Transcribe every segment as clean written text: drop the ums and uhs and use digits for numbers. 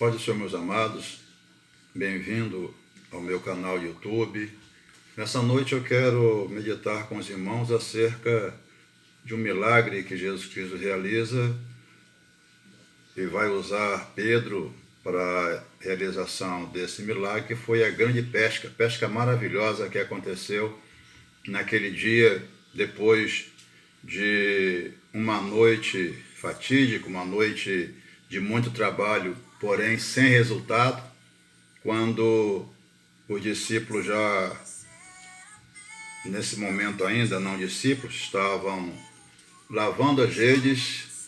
Pode ser, meus amados, bem-vindo ao meu canal YouTube. Nessa noite eu quero meditar com os irmãos acerca de um milagre que Jesus Cristo realiza e vai usar Pedro para a realização desse milagre, que foi a grande pesca maravilhosa que aconteceu naquele dia, depois de uma noite fatídica, uma noite de muito trabalho, porém sem resultado, quando os discípulos já, nesse momento ainda não discípulos, estavam lavando as redes.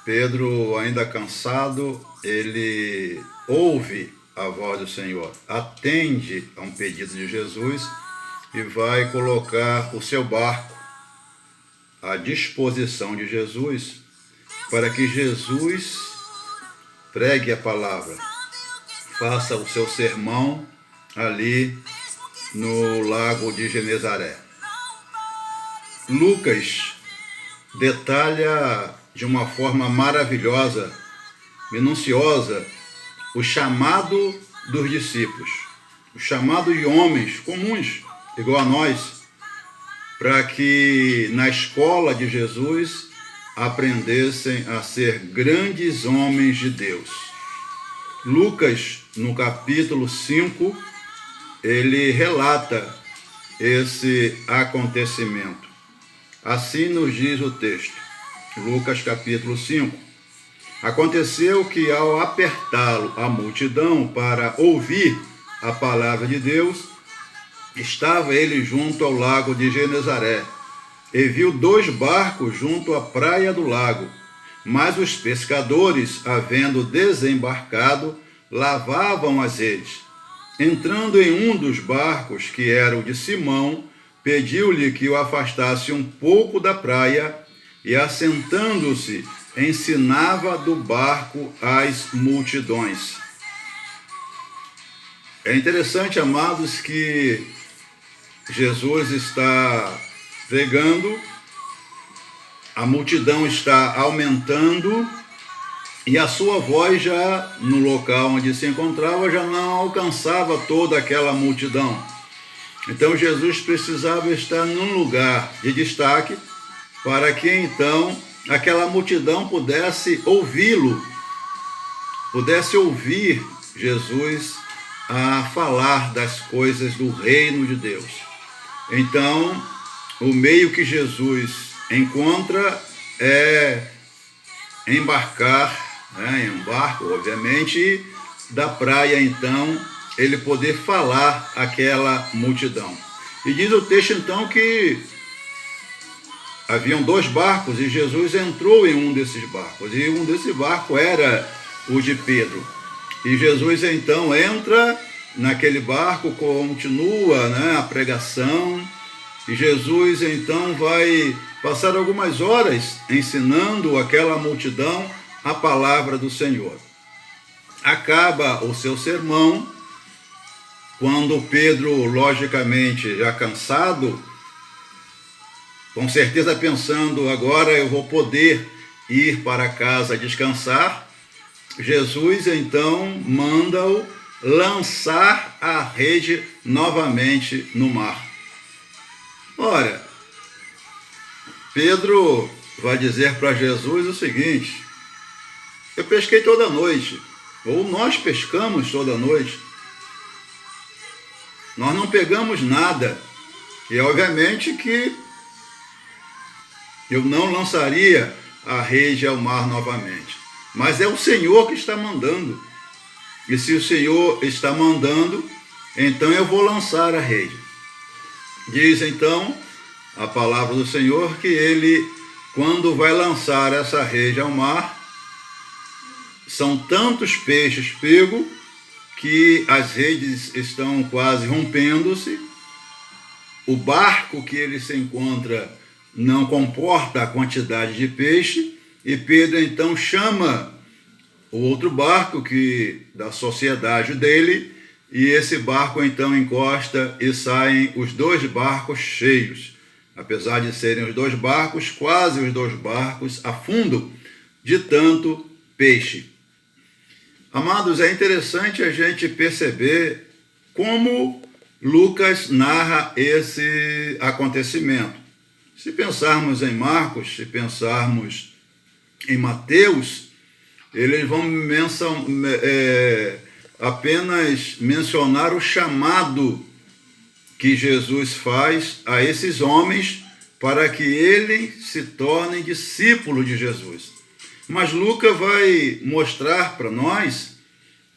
Pedro, ainda cansado, ele ouve a voz do Senhor, atende a um pedido de Jesus e vai colocar o seu barco à disposição de Jesus para que Jesus pregue a palavra, faça o seu sermão ali no lago de Genezaré. Lucas detalha de uma forma maravilhosa, minuciosa, o chamado dos discípulos, o chamado de homens comuns, igual a nós, para que na escola de Jesus aprendessem a ser grandes homens de Deus. Lucas, no capítulo 5, ele relata esse acontecimento. Assim nos diz o texto, Lucas capítulo 5. Aconteceu que ao apertá-lo a multidão para ouvir a palavra de Deus, estava ele junto ao lago de Genezaré, e viu 2 barcos junto à praia do lago. Mas os pescadores, havendo desembarcado, lavavam as redes. Entrando em um dos barcos, que era o de Simão, pediu-lhe que o afastasse um pouco da praia, e assentando-se, ensinava do barco as multidões. É interessante, amados, que Jesus está pregando, a multidão está aumentando e a sua voz já no local onde se encontrava já não alcançava toda aquela multidão. Então Jesus precisava estar num lugar de destaque para que então aquela multidão pudesse ouvi-lo, pudesse ouvir Jesus a falar das coisas do reino de Deus. Então, o meio que Jesus encontra é embarcar, em um barco, obviamente, da praia, então, ele poder falar àquela multidão. E diz o texto, então, que haviam 2 barcos e Jesus entrou em um desses barcos. E um desses barcos era o de Pedro. E Jesus, então, entra naquele barco, continua a pregação. E Jesus, então, vai passar algumas horas ensinando aquela multidão a palavra do Senhor. Acaba o seu sermão, quando Pedro, logicamente, já cansado, com certeza pensando, agora eu vou poder ir para casa descansar, Jesus, então, manda-o lançar a rede novamente no mar. Ora, Pedro vai dizer para Jesus o seguinte: eu pesquei toda a noite, ou nós pescamos toda a noite, nós não pegamos nada, e obviamente que eu não lançaria a rede ao mar novamente, mas é o Senhor que está mandando, e se o Senhor está mandando, então eu vou lançar a rede. Diz então a palavra do Senhor que ele, quando vai lançar essa rede ao mar, são tantos peixes pegos que as redes estão quase rompendo-se, o barco que ele se encontra não comporta a quantidade de peixe, e Pedro então chama o outro barco da sociedade dele, e esse barco então encosta e saem os 2 barcos cheios. Apesar de serem os 2 barcos, quase os 2 barcos afundam de tanto peixe. Amados, é interessante a gente perceber como Lucas narra esse acontecimento. Se pensarmos em Marcos, se pensarmos em Mateus, eles vão apenas mencionar o chamado que Jesus faz a esses homens para que eles se tornem discípulos de Jesus. Mas Lucas vai mostrar para nós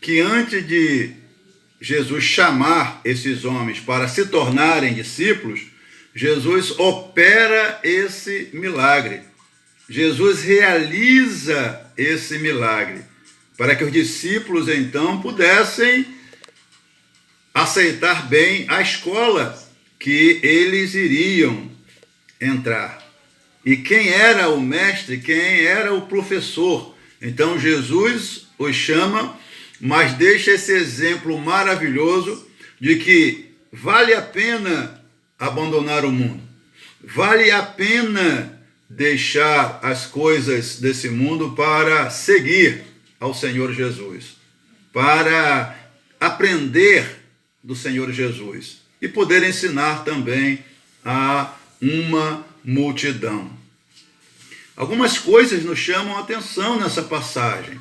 que antes de Jesus chamar esses homens para se tornarem discípulos, Jesus opera esse milagre. Jesus realiza esse milagre para que os discípulos então pudessem aceitar bem a escola que eles iriam entrar. E quem era o mestre, quem era o professor? Então Jesus os chama, mas deixa esse exemplo maravilhoso de que vale a pena abandonar o mundo. Vale a pena deixar as coisas desse mundo para seguir ao Senhor Jesus, para aprender do Senhor Jesus e poder ensinar também a uma multidão. Algumas coisas nos chamam a atenção nessa passagem.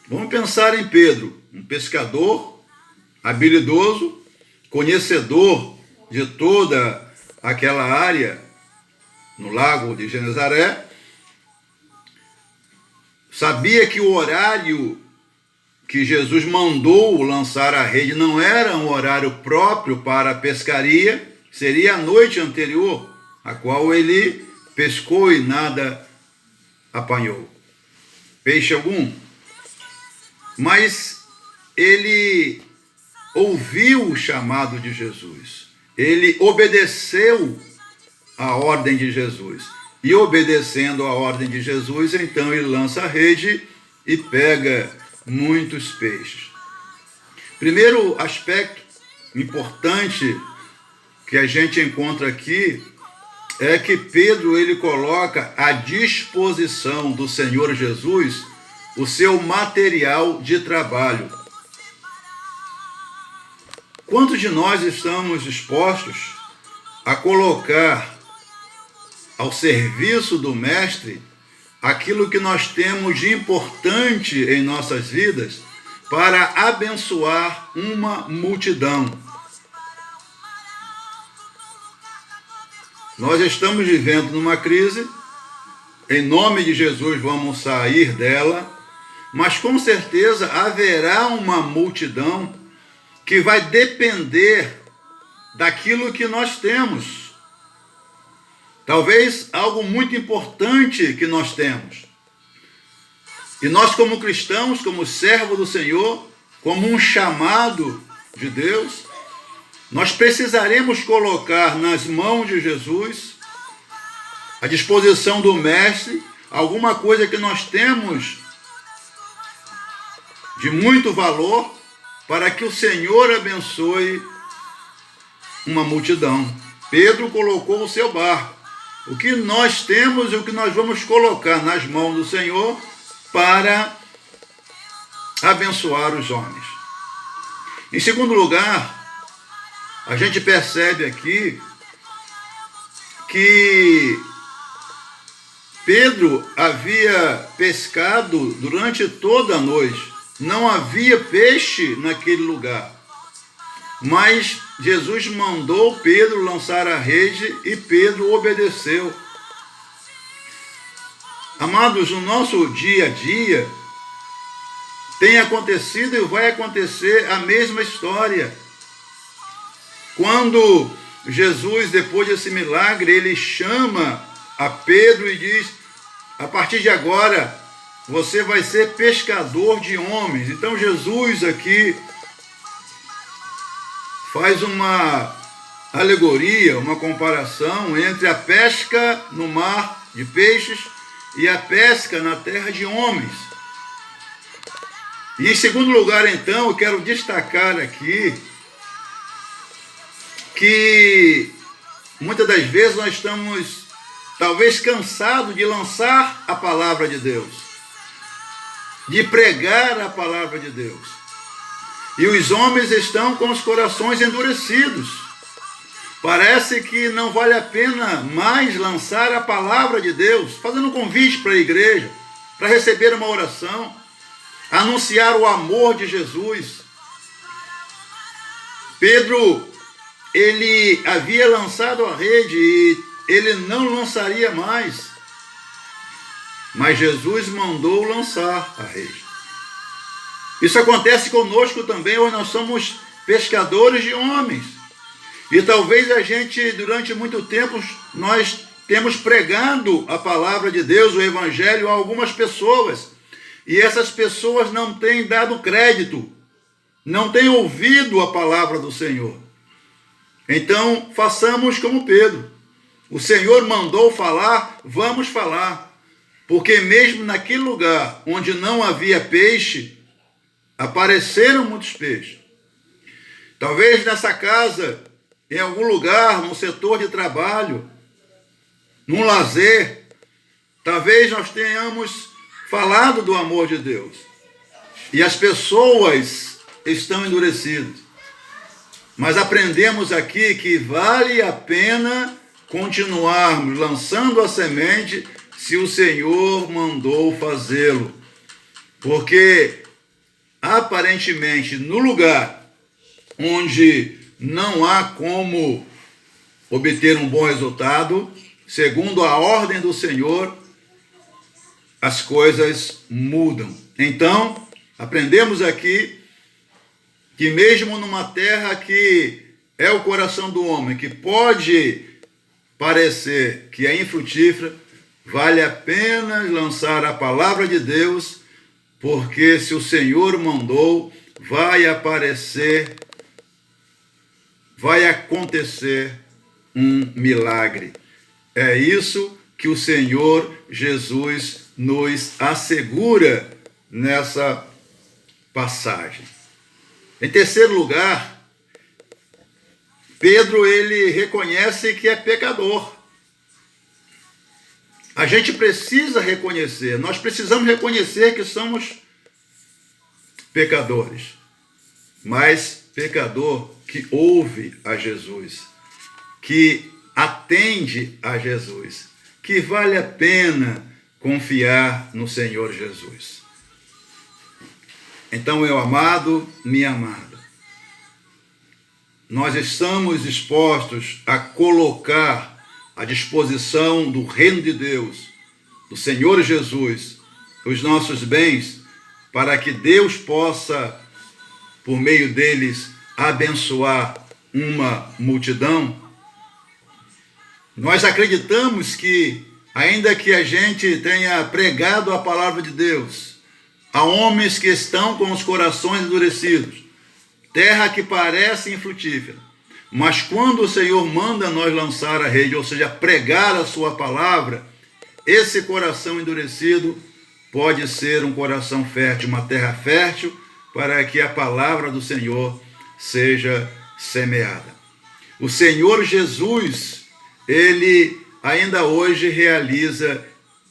Vamos pensar em Pedro, um pescador habilidoso, conhecedor de toda aquela área no lago de Genezaré, sabia que o horário que Jesus mandou lançar a rede não era um horário próprio para a pescaria, seria a noite anterior, a qual ele pescou e nada apanhou peixe algum. Mas ele ouviu o chamado de Jesus, ele obedeceu a ordem de Jesus, e obedecendo a ordem de Jesus, então ele lança a rede e pega muitos peixes. Primeiro aspecto importante que a gente encontra aqui é que Pedro ele coloca à disposição do Senhor Jesus o seu material de trabalho. Quantos de nós estamos dispostos a colocar ao serviço do Mestre aquilo que nós temos de importante em nossas vidas para abençoar uma multidão? Nós estamos vivendo numa crise, em nome de Jesus vamos sair dela, mas com certeza haverá uma multidão que vai depender daquilo que nós temos. Talvez algo muito importante que nós temos. E nós, como cristãos, como servos do Senhor, como um chamado de Deus, nós precisaremos colocar nas mãos de Jesus, à disposição do Mestre, alguma coisa que nós temos de muito valor para que o Senhor abençoe uma multidão. Pedro colocou o seu barco. O que nós temos e o que nós vamos colocar nas mãos do Senhor para abençoar os homens. Em segundo lugar, a gente percebe aqui que Pedro havia pescado durante toda a noite. Não havia peixe naquele lugar. Mas Jesus mandou Pedro lançar a rede e Pedro obedeceu. Amados, no nosso dia a dia, tem acontecido e vai acontecer a mesma história. Quando Jesus, depois desse milagre, ele chama a Pedro e diz: a partir de agora, você vai ser pescador de homens. Então Jesus aqui faz uma alegoria, uma comparação entre a pesca no mar de peixes e a pesca na terra de homens. E em segundo lugar, então, eu quero destacar aqui que muitas das vezes nós estamos talvez cansados de lançar a palavra de Deus. de pregar a palavra de Deus. E os homens estão com os corações endurecidos. Parece que não vale a pena mais lançar a palavra de Deus, fazendo um convite para a igreja, para receber uma oração, anunciar o amor de Jesus. Pedro, ele havia lançado a rede e ele não lançaria mais. Mas Jesus mandou lançar a rede. Isso acontece conosco também, hoje nós somos pescadores de homens. E talvez a gente, durante muito tempo, nós temos pregado a palavra de Deus, o Evangelho, a algumas pessoas. E essas pessoas não têm dado crédito, não têm ouvido a palavra do Senhor. Então, façamos como Pedro. O Senhor mandou falar, vamos falar. Porque mesmo naquele lugar onde não havia peixe, apareceram muitos peixes. Talvez nessa casa, em algum lugar, num setor de trabalho, num lazer, talvez nós tenhamos falado do amor de Deus. E as pessoas estão endurecidas. Mas aprendemos aqui que vale a pena continuarmos lançando a semente se o Senhor mandou fazê-lo. Porque aparentemente, no lugar onde não há como obter um bom resultado, segundo a ordem do Senhor, as coisas mudam. Então, aprendemos aqui que mesmo numa terra que é o coração do homem, que pode parecer que é infrutífera, vale a pena lançar a palavra de Deus, porque se o Senhor mandou, vai acontecer um milagre. É isso que o Senhor Jesus nos assegura nessa passagem. Em terceiro lugar, Pedro, ele reconhece que é pecador. A gente precisa reconhecer, nós precisamos reconhecer que somos pecadores, mas pecador que ouve a Jesus, que atende a Jesus, que vale a pena confiar no Senhor Jesus. Então, meu amado, minha amada, nós estamos dispostos a colocar à disposição do reino de Deus, do Senhor Jesus, os nossos bens, para que Deus possa, por meio deles, abençoar uma multidão. Nós acreditamos que, ainda que a gente tenha pregado a palavra de Deus a homens que estão com os corações endurecidos, terra que parece infrutífera, mas quando o Senhor manda nós lançar a rede, ou seja, pregar a sua palavra, esse coração endurecido pode ser um coração fértil, uma terra fértil, para que a palavra do Senhor seja semeada. O Senhor Jesus, ele ainda hoje realiza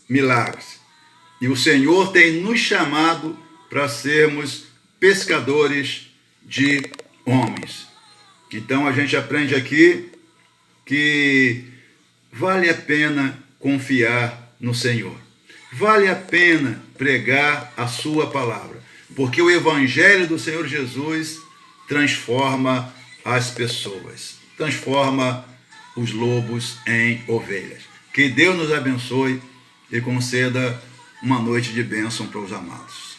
milagres. E o Senhor tem nos chamado para sermos pescadores de homens. Então a gente aprende aqui que vale a pena confiar no Senhor. Vale a pena pregar a sua palavra, porque o Evangelho do Senhor Jesus transforma as pessoas, transforma os lobos em ovelhas. Que Deus nos abençoe e conceda uma noite de bênção para os amados.